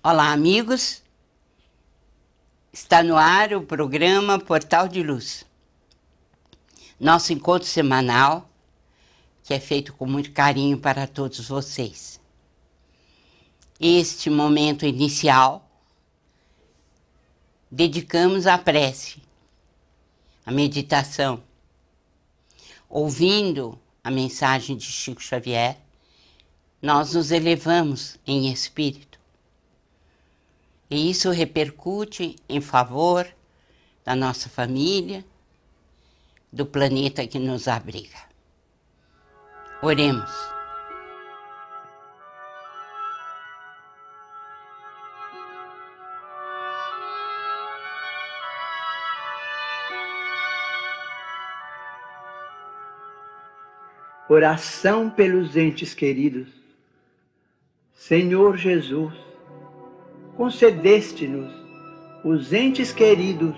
Olá, amigos. Está no ar o programa Portal de Luz. Nosso encontro semanal, que é feito com muito carinho para todos vocês. Este momento inicial, dedicamos à prece, à meditação, ouvindo a mensagem de Chico Xavier, nós nos elevamos em espírito. E isso repercute em favor da nossa família, do planeta que nos abriga. Oremos. Oração pelos entes queridos. Senhor Jesus, concedeste-nos os entes queridos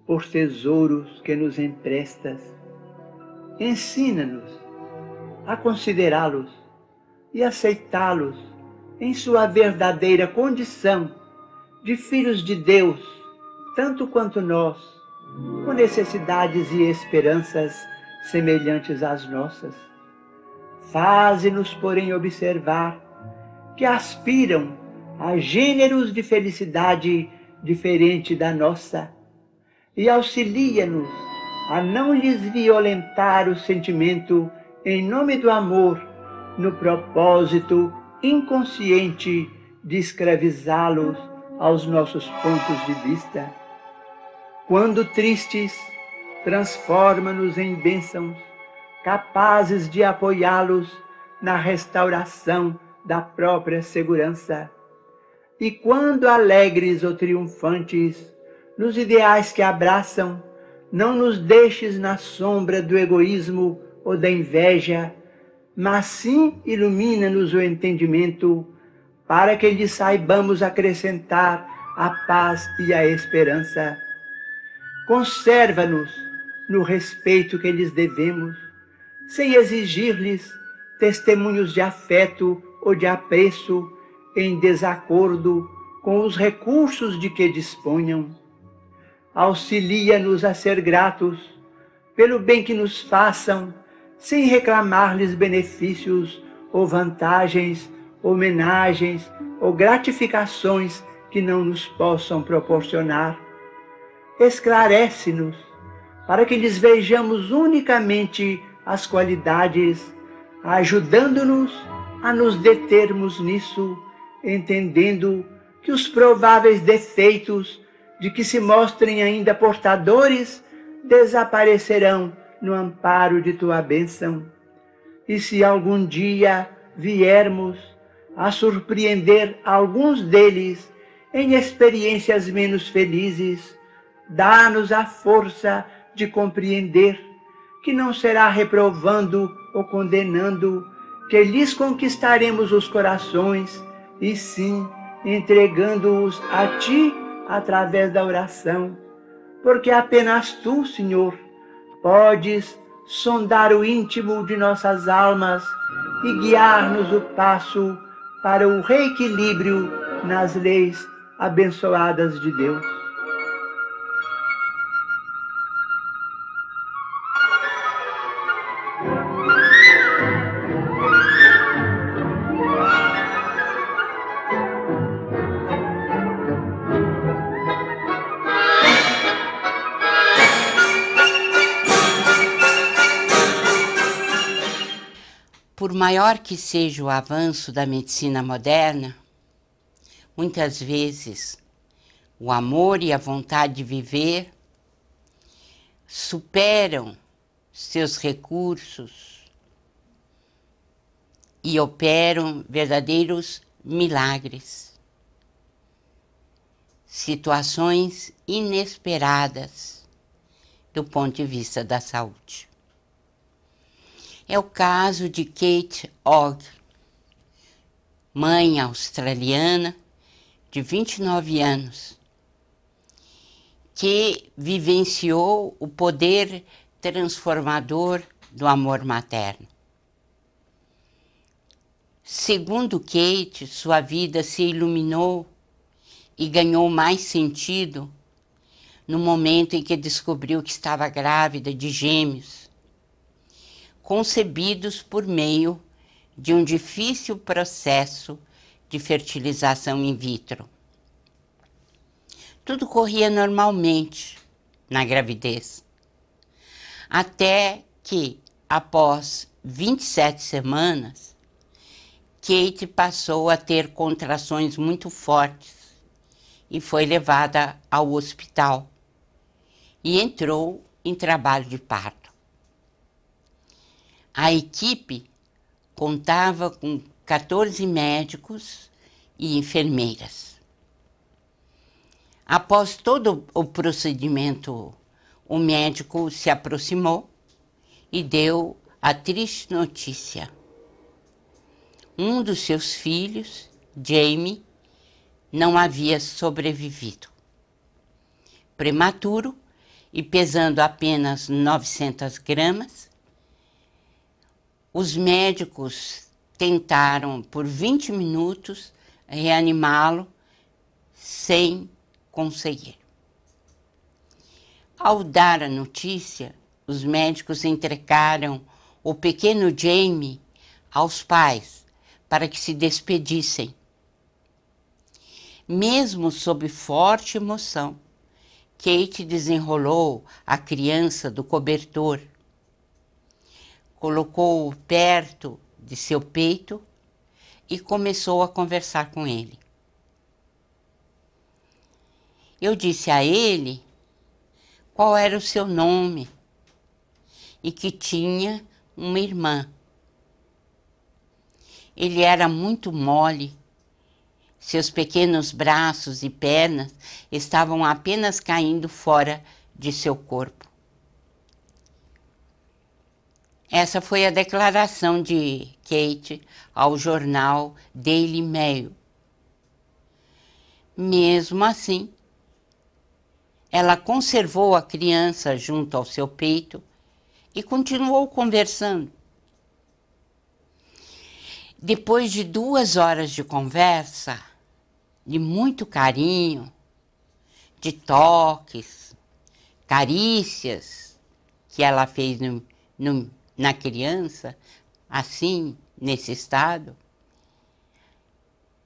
por tesouros que nos emprestas. Ensina-nos a considerá-los e aceitá-los em sua verdadeira condição de filhos de Deus, tanto quanto nós, com necessidades e esperanças semelhantes às nossas. Faze-nos, porém, observar que aspiram a gêneros de felicidade diferente da nossa e auxilia-nos a não lhes violentar o sentimento em nome do amor, no propósito inconsciente de escravizá-los aos nossos pontos de vista. Quando tristes, transforma-nos em bênçãos, capazes de apoiá-los na restauração da própria segurança. E quando alegres ou triunfantes, nos ideais que abraçam, não nos deixes na sombra do egoísmo ou da inveja, mas sim ilumina-nos o entendimento, para que lhes saibamos acrescentar a paz e a esperança. Conserva-nos no respeito que lhes devemos, sem exigir-lhes testemunhos de afeto ou de apreço em desacordo com os recursos de que disponham. Auxilia-nos a ser gratos pelo bem que nos façam, sem reclamar-lhes benefícios ou vantagens, homenagens ou gratificações que não nos possam proporcionar. Esclarece-nos para que lhes vejamos unicamente as qualidades, ajudando-nos a nos determos nisso, entendendo que os prováveis defeitos de que se mostrem ainda portadores desaparecerão no amparo de tua bênção. E se algum dia viermos a surpreender alguns deles em experiências menos felizes, dá-nos a força de compreender que não será reprovando ou condenando que lhes conquistaremos os corações, e sim entregando-os a Ti através da oração, porque apenas Tu, Senhor, podes sondar o íntimo de nossas almas e guiar-nos o passo para o reequilíbrio nas leis abençoadas de Deus. Por maior que seja o avanço da medicina moderna, muitas vezes o amor e a vontade de viver superam seus recursos e operam verdadeiros milagres, situações inesperadas do ponto de vista da saúde. É o caso de Kate Ogg, mãe australiana de 29 anos, que vivenciou o poder transformador do amor materno. Segundo Kate, sua vida se iluminou e ganhou mais sentido no momento em que descobriu que estava grávida de gêmeos, concebidos por meio de um difícil processo de fertilização in vitro. Tudo corria normalmente na gravidez, até que, após 27 semanas, Kate passou a ter contrações muito fortes e foi levada ao hospital e entrou em trabalho de parto. A equipe contava com 14 médicos e enfermeiras. Após todo o procedimento, o médico se aproximou e deu a triste notícia. Um dos seus filhos, Jamie, não havia sobrevivido. Prematuro e pesando apenas 900 gramas, os médicos tentaram por 20 minutos reanimá-lo sem conseguir. Ao dar a notícia, os médicos entregaram o pequeno Jamie aos pais para que se despedissem. Mesmo sob forte emoção, Kate desenrolou a criança do cobertor, colocou-o perto de seu peito e começou a conversar com ele. Eu disse a ele qual era o seu nome e que tinha uma irmã. Ele era muito mole, seus pequenos braços e pernas estavam apenas caindo fora de seu corpo. Essa foi a declaração de Kate ao jornal Daily Mail. Mesmo assim, ela conservou a criança junto ao seu peito e continuou conversando. Depois de 2 horas de conversa, de muito carinho, de toques, carícias que ela fez na criança, assim, nesse estado,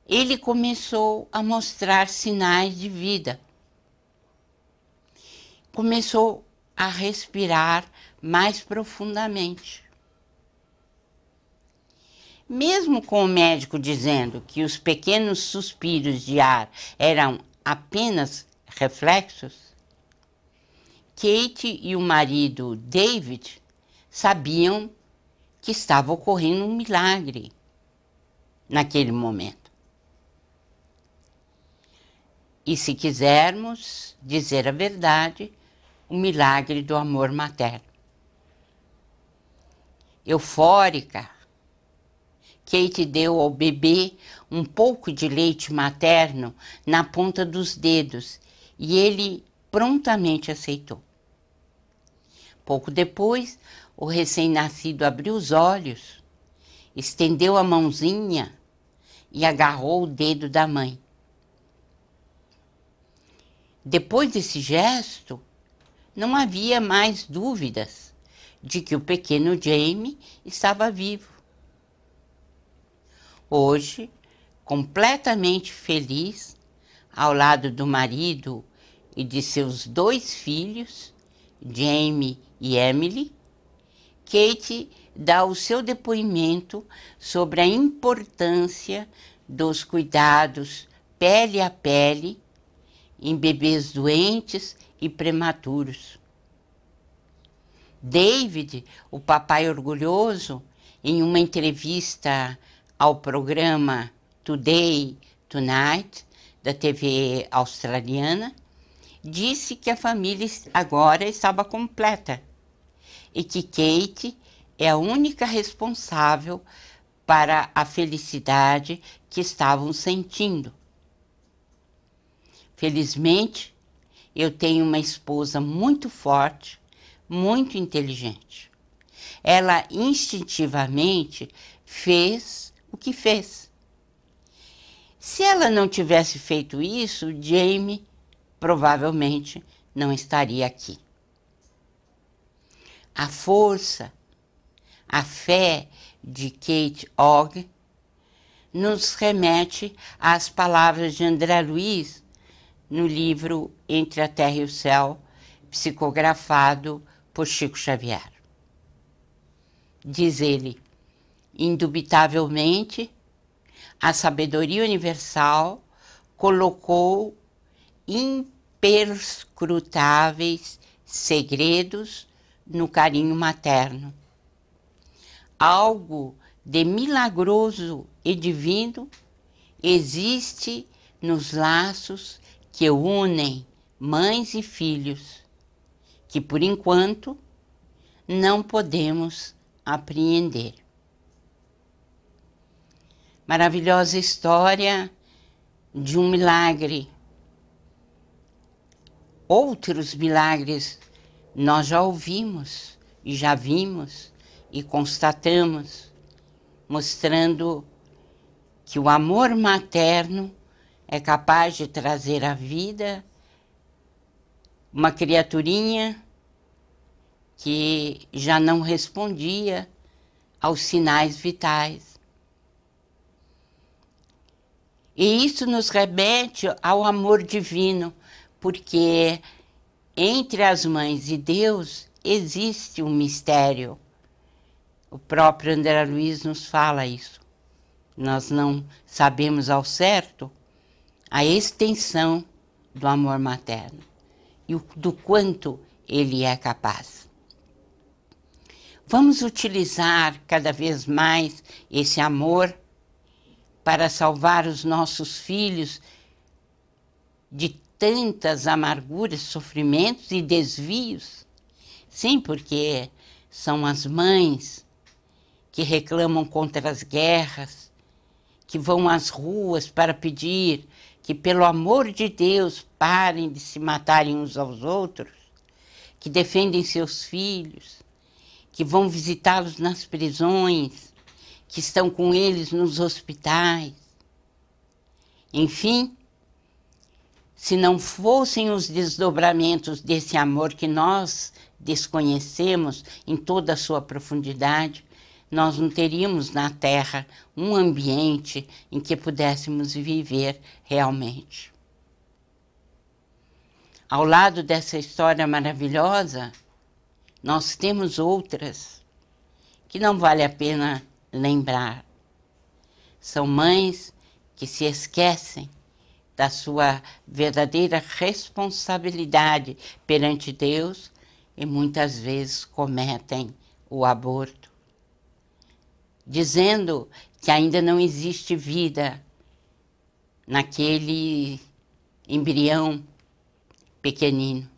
ele começou a mostrar sinais de vida. Começou a respirar mais profundamente. Mesmo com o médico dizendo que os pequenos suspiros de ar eram apenas reflexos, Kate e o marido David sabiam que estava ocorrendo um milagre naquele momento. E se quisermos dizer a verdade, o milagre do amor materno. Eufórica, Kate deu ao bebê um pouco de leite materno na ponta dos dedos e ele prontamente aceitou. Pouco depois, o recém-nascido abriu os olhos, estendeu a mãozinha e agarrou o dedo da mãe. Depois desse gesto, não havia mais dúvidas de que o pequeno Jamie estava vivo. Hoje, completamente feliz, ao lado do marido e de seus 2 filhos, Jamie e Emily, Kate dá o seu depoimento sobre a importância dos cuidados pele a pele em bebês doentes e prematuros. David, o papai orgulhoso, em uma entrevista ao programa Today, Tonight, da TV australiana, disse que a família agora estava completa e que Kate é a única responsável para a felicidade que estavam sentindo. Felizmente, eu tenho uma esposa muito forte, muito inteligente. Ela instintivamente fez o que fez. Se ela não tivesse feito isso, Jamie provavelmente não estaria aqui. A força, a fé de Kate Ogg nos remete às palavras de André Luiz no livro Entre a Terra e o Céu, psicografado por Chico Xavier. Diz ele: indubitavelmente, a sabedoria universal colocou imperscrutáveis segredos no carinho materno. Algo de milagroso e divino existe nos laços que unem mães e filhos, que por enquanto não podemos apreender. Maravilhosa história de um milagre. Outros milagres nós já ouvimos e já vimos e constatamos, mostrando que o amor materno é capaz de trazer à vida uma criaturinha que já não respondia aos sinais vitais. E isso nos remete ao amor divino, porque entre as mães e Deus existe um mistério. O próprio André Luiz nos fala isso. Nós não sabemos ao certo a extensão do amor materno e do quanto ele é capaz. Vamos utilizar cada vez mais esse amor para salvar os nossos filhos de tantas amarguras, sofrimentos e desvios. Sim, porque são as mães que reclamam contra as guerras, que vão às ruas para pedir que, pelo amor de Deus, parem de se matarem uns aos outros, que defendem seus filhos, que vão visitá-los nas prisões, que estão com eles nos hospitais. Enfim, se não fossem os desdobramentos desse amor que nós desconhecemos em toda a sua profundidade, nós não teríamos na Terra um ambiente em que pudéssemos viver realmente. Ao lado dessa história maravilhosa, nós temos outras que não vale a pena lembrar. São mães que se esquecem da sua verdadeira responsabilidade perante Deus e muitas vezes cometem o aborto, dizendo que ainda não existe vida naquele embrião pequenino.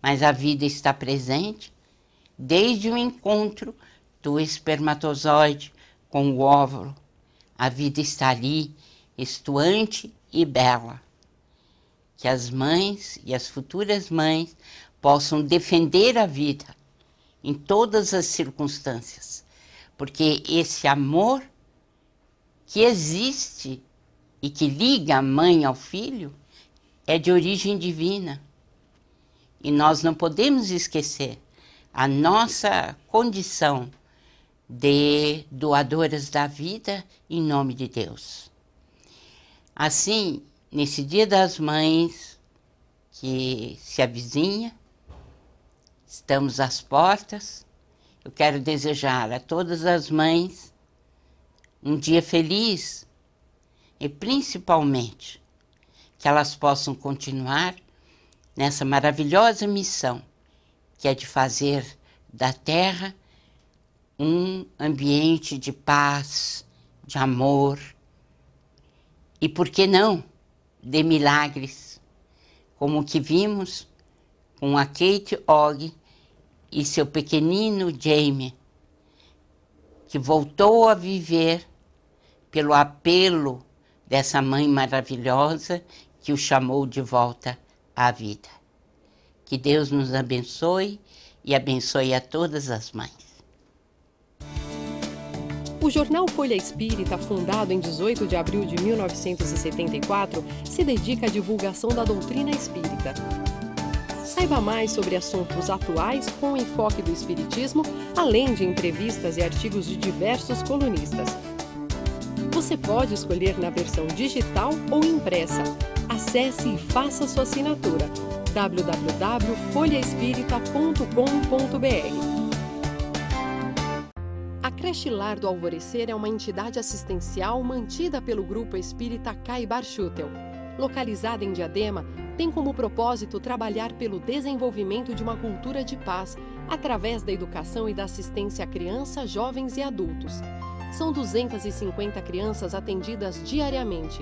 Mas a vida está presente desde o encontro do espermatozoide com o óvulo. A vida está ali, estuante e bela. Que as mães e as futuras mães possam defender a vida em todas as circunstâncias, porque esse amor que existe e que liga a mãe ao filho é de origem divina. E nós não podemos esquecer a nossa condição de doadoras da vida em nome de Deus. Assim, nesse Dia das Mães que se avizinha, estamos às portas, eu quero desejar a todas as mães um dia feliz e principalmente que elas possam continuar nessa maravilhosa missão que é de fazer da Terra um ambiente de paz, de amor e, por que não, de milagres, como o que vimos com a Kate Ogg e seu pequenino Jamie, que voltou a viver pelo apelo dessa mãe maravilhosa que o chamou de volta à vida. Que Deus nos abençoe e abençoe a todas as mães. O jornal Folha Espírita, fundado em 18 de abril de 1974, se dedica à divulgação da doutrina espírita. Saiba mais sobre assuntos atuais com o enfoque do espiritismo, além de entrevistas e artigos de diversos colunistas. Você pode escolher na versão digital ou impressa. Acesse e faça sua assinatura www.folhaespírita.com.br. A Creche Lar do Alvorecer é uma entidade assistencial mantida pelo Grupo Espírita Caibar Schutel. Localizada em Diadema, tem como propósito trabalhar pelo desenvolvimento de uma cultura de paz, através da educação e da assistência a crianças, jovens e adultos. São 250 crianças atendidas diariamente.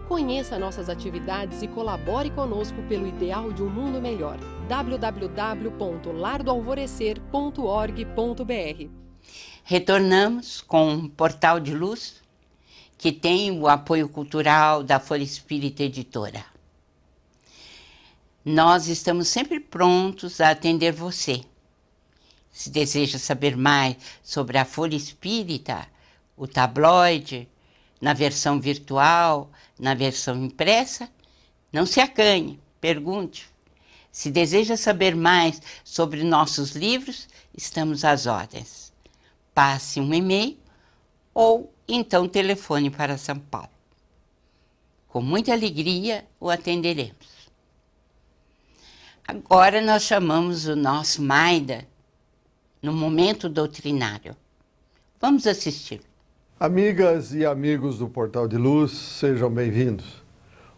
Conheça nossas atividades e colabore conosco pelo ideal de um mundo melhor. www.lardoalvorecer.org.br. Retornamos com um Portal de Luz, que tem o apoio cultural da Folha Espírita Editora. Nós estamos sempre prontos a atender você. Se deseja saber mais sobre a Folha Espírita, o tabloide, na versão virtual, na versão impressa, não se acanhe, pergunte. Se deseja saber mais sobre nossos livros, estamos às ordens. Passe um e-mail ou então telefone para São Paulo. Com muita alegria o atenderemos. Agora nós chamamos o nosso Maida no momento doutrinário. Vamos assistir. Amigas e amigos do Portal de Luz, sejam bem-vindos.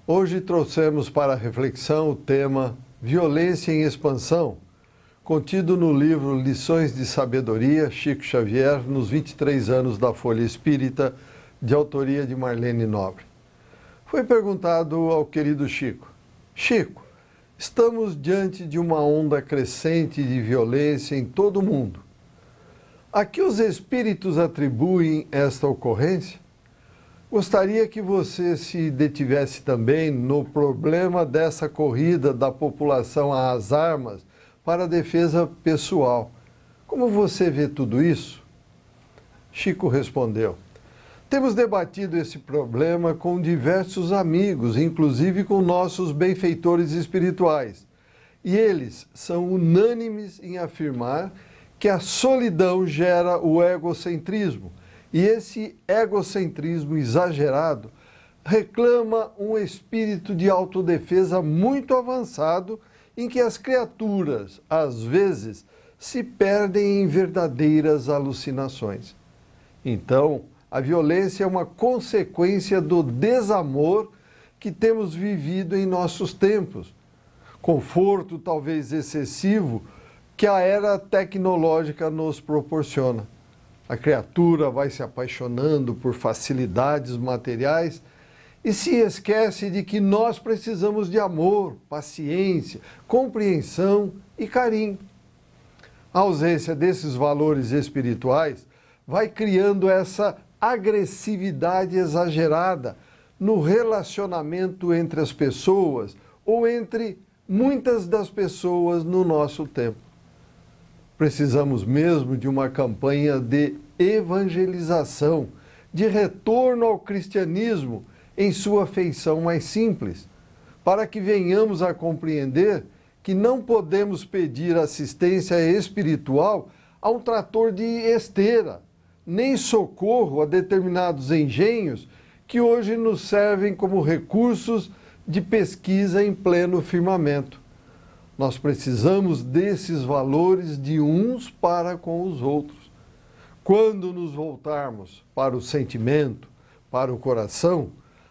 Hoje trouxemos para a reflexão o tema Violência em Expansão, contido no livro Lições de Sabedoria, Chico Xavier, nos 23 anos da Folha Espírita, de autoria de Marlene Nobre. Foi perguntado ao querido Chico: Chico, estamos diante de uma onda crescente de violência em todo o mundo. A que os espíritos atribuem esta ocorrência? Gostaria que você se detivesse também no problema dessa corrida da população às armas para a defesa pessoal. Como você vê tudo isso? Chico respondeu: temos debatido esse problema com diversos amigos, inclusive com nossos benfeitores espirituais. E eles são unânimes em afirmar que a solidão gera o egocentrismo. E esse egocentrismo exagerado reclama um espírito de autodefesa muito avançado, em que as criaturas, às vezes, se perdem em verdadeiras alucinações. Então, a violência é uma consequência do desamor que temos vivido em nossos tempos. Conforto talvez excessivo que a era tecnológica nos proporciona. A criatura vai se apaixonando por facilidades materiais e se esquece de que nós precisamos de amor, paciência, compreensão e carinho. A ausência desses valores espirituais vai criando essa agressividade exagerada no relacionamento entre as pessoas ou entre muitas das pessoas no nosso tempo. Precisamos mesmo de uma campanha de evangelização, de retorno ao cristianismo em sua feição mais simples, para que venhamos a compreender que não podemos pedir assistência espiritual a um trator de esteira, nem socorro a determinados engenhos que hoje nos servem como recursos de pesquisa em pleno firmamento. Nós precisamos desses valores de uns para com os outros. Quando nos voltarmos para o sentimento, para o coração,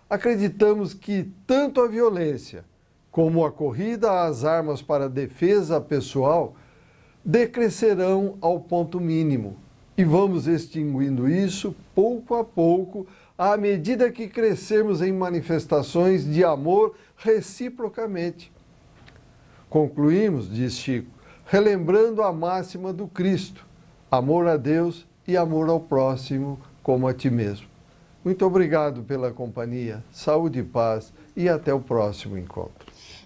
acreditamos que tanto a violência como a corrida às armas para a defesa pessoal decrescerão ao ponto mínimo. E vamos extinguindo isso pouco a pouco, à medida que crescermos em manifestações de amor reciprocamente. Concluímos, diz Chico, relembrando a máxima do Cristo: amor a Deus e amor ao próximo como a ti mesmo. Muito obrigado pela companhia, saúde e paz e até o próximo encontro.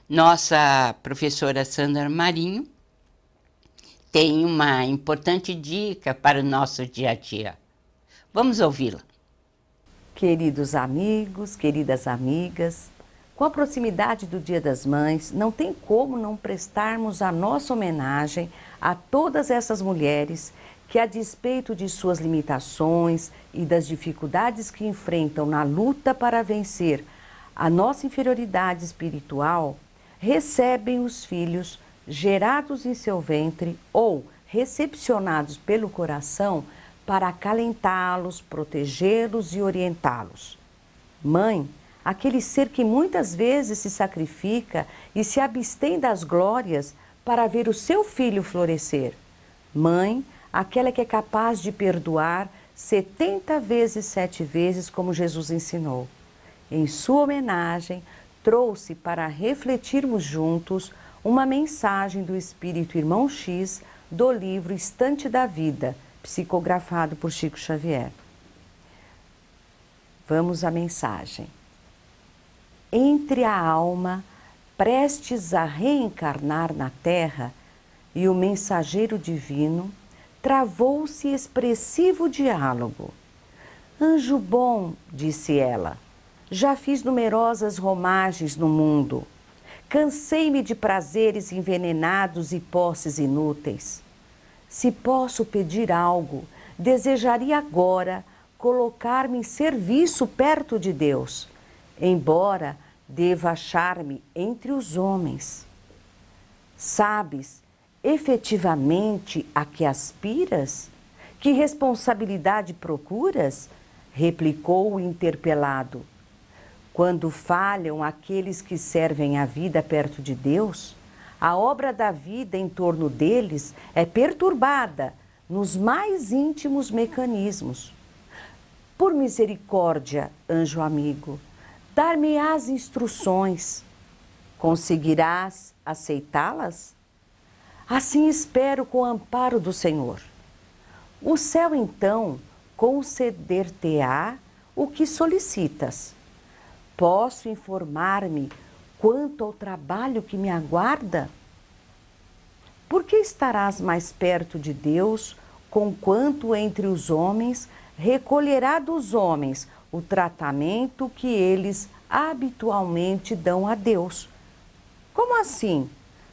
Nossa professora Sandra Marinho tem uma importante dica para o nosso dia a dia. Vamos ouvi-la. Queridos amigos, queridas amigas, com a proximidade do Dia das Mães, não tem como não prestarmos a nossa homenagem a todas essas mulheres que, a despeito de suas limitações e das dificuldades que enfrentam na luta para vencer a nossa inferioridade espiritual, recebem os filhos gerados em seu ventre ou recepcionados pelo coração para acalentá-los, protegê-los e orientá-los. Mãe, aquele ser que muitas vezes se sacrifica e se abstém das glórias para ver o seu filho florescer. Mãe, aquela que é capaz de perdoar 70 vezes 7 vezes, como Jesus ensinou. Em sua homenagem, trouxe para refletirmos juntos uma mensagem do Espírito Irmão X do livro Estante da Vida, psicografado por Chico Xavier. Vamos à mensagem. Entre a alma prestes a reencarnar na terra e o mensageiro divino, travou-se expressivo diálogo. Anjo bom, disse ela, já fiz numerosas romagens no mundo. Cansei-me de prazeres envenenados e posses inúteis. Se posso pedir algo, desejaria agora colocar-me em serviço perto de Deus, embora deva achar-me entre os homens. Sabes efetivamente a que aspiras? Que responsabilidade procuras? Replicou o interpelado. Quando falham aqueles que servem a vida perto de Deus, a obra da vida em torno deles é perturbada nos mais íntimos mecanismos. Por misericórdia, anjo amigo, dar-me-ás instruções. Conseguirás aceitá-las? Assim espero com o amparo do Senhor. O céu, então, conceder-te-á o que solicitas. Posso informar-me quanto ao trabalho que me aguarda? Por que estarás mais perto de Deus, conquanto entre os homens recolherá dos homens o tratamento que eles habitualmente dão a Deus? Como assim?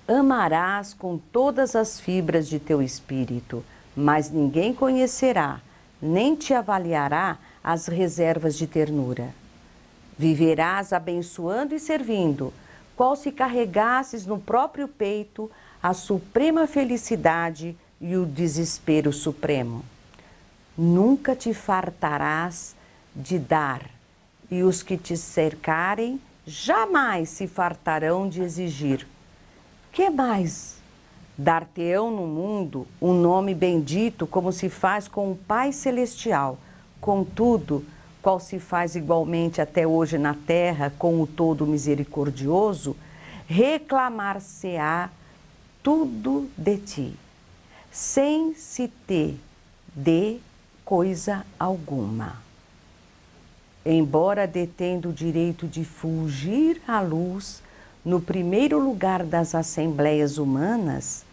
Amarás com todas as fibras de teu espírito, mas ninguém conhecerá, nem te avaliará as reservas de ternura. Viverás abençoando e servindo, qual se carregasses no próprio peito a suprema felicidade e o desespero supremo. Nunca te fartarás de dar, e os que te cercarem jamais se fartarão de exigir. Que mais? Dar-te-ão no mundo um nome bendito, como se faz com o Pai Celestial. Contudo, qual se faz igualmente até hoje na terra com o Todo Misericordioso, reclamar-se-á tudo de ti, sem se te dê coisa alguma. Embora detendo o direito de fulgir à luz no primeiro lugar das assembleias humanas,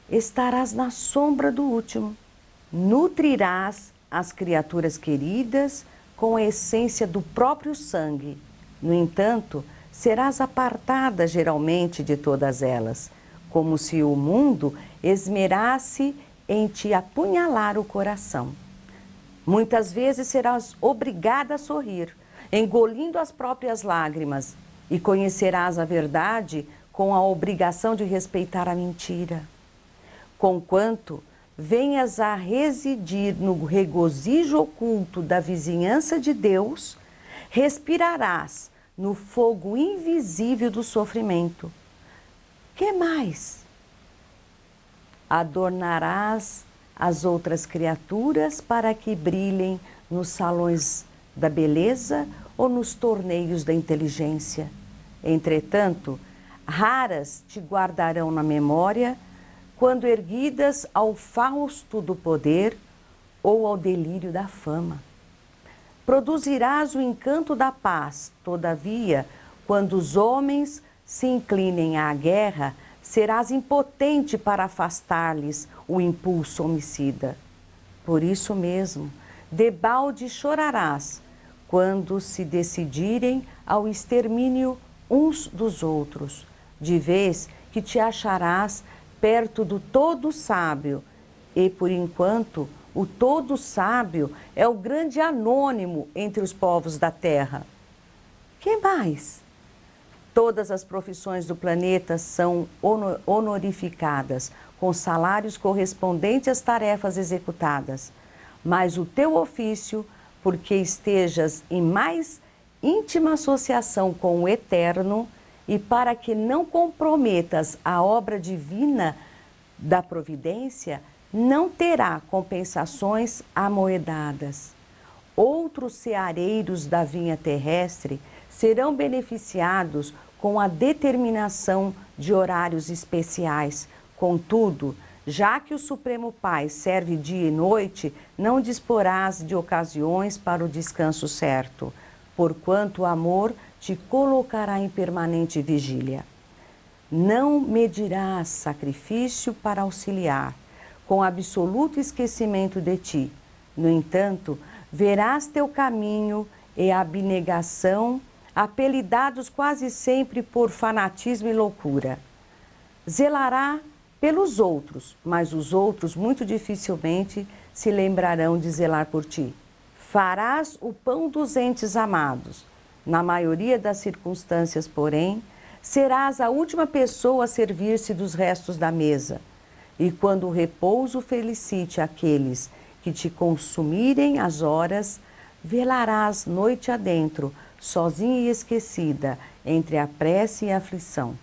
estarás na sombra do último, nutrirás as criaturas queridas com a essência do próprio sangue. No entanto, serás apartada geralmente de todas elas, como se o mundo esmerasse em te apunhalar o coração. Muitas vezes serás obrigada a sorrir, engolindo as próprias lágrimas, e conhecerás a verdade com a obrigação de respeitar a mentira. Conquanto venhas a residir no regozijo oculto da vizinhança de Deus, respirarás no fogo invisível do sofrimento. Que mais? Adornarás as outras criaturas para que brilhem nos salões da beleza ou nos torneios da inteligência. Entretanto, raras te guardarão na memória quando erguidas ao fausto do poder ou ao delírio da fama. Produzirás o encanto da paz, todavia, quando os homens se inclinem à guerra, serás impotente para afastar-lhes o impulso homicida. Por isso mesmo, debalde chorarás, quando se decidirem ao extermínio uns dos outros, de vez que te acharás perto do todo sábio, e por enquanto o todo sábio é o grande anônimo entre os povos da terra. Que mais? Todas as profissões do planeta são honorificadas, com salários correspondentes às tarefas executadas. Mas o teu ofício, porque estejas em mais íntima associação com o Eterno e para que não comprometas a obra divina da providência, não terá compensações amoedadas. Outros ceareiros da vinha terrestre serão beneficiados com a determinação de horários especiais. Contudo, já que o Supremo Pai serve dia e noite, não disporás de ocasiões para o descanso certo, porquanto o amor te colocará em permanente vigília. Não medirás sacrifício para auxiliar, com absoluto esquecimento de ti. No entanto, verás teu caminho e abnegação, apelidados quase sempre por fanatismo e loucura. Zelará pelos outros, mas os outros muito dificilmente se lembrarão de zelar por ti. Farás o pão dos entes amados. Na maioria das circunstâncias, porém, serás a última pessoa a servir-se dos restos da mesa. E quando o repouso felicite aqueles que te consumirem as horas, velarás noite adentro, sozinha e esquecida, entre a prece e a aflição.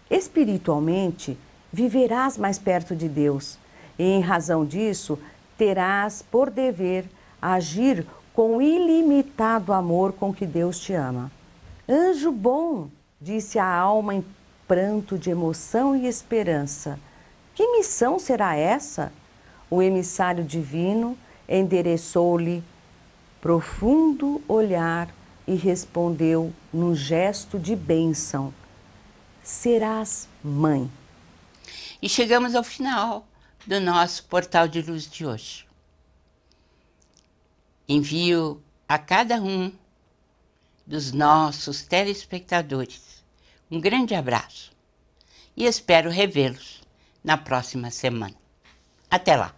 Espiritualmente, viverás mais perto de Deus, e em razão disso, terás por dever agir com o ilimitado amor com que Deus te ama. Anjo bom, disse a alma em pranto de emoção e esperança. Que missão será essa? O emissário divino endereçou-lhe profundo olhar e respondeu num gesto de bênção: serás mãe. E chegamos ao final do nosso Portal de Luz de hoje. Envio a cada um dos nossos telespectadores um grande abraço e espero revê-los na próxima semana. Até lá!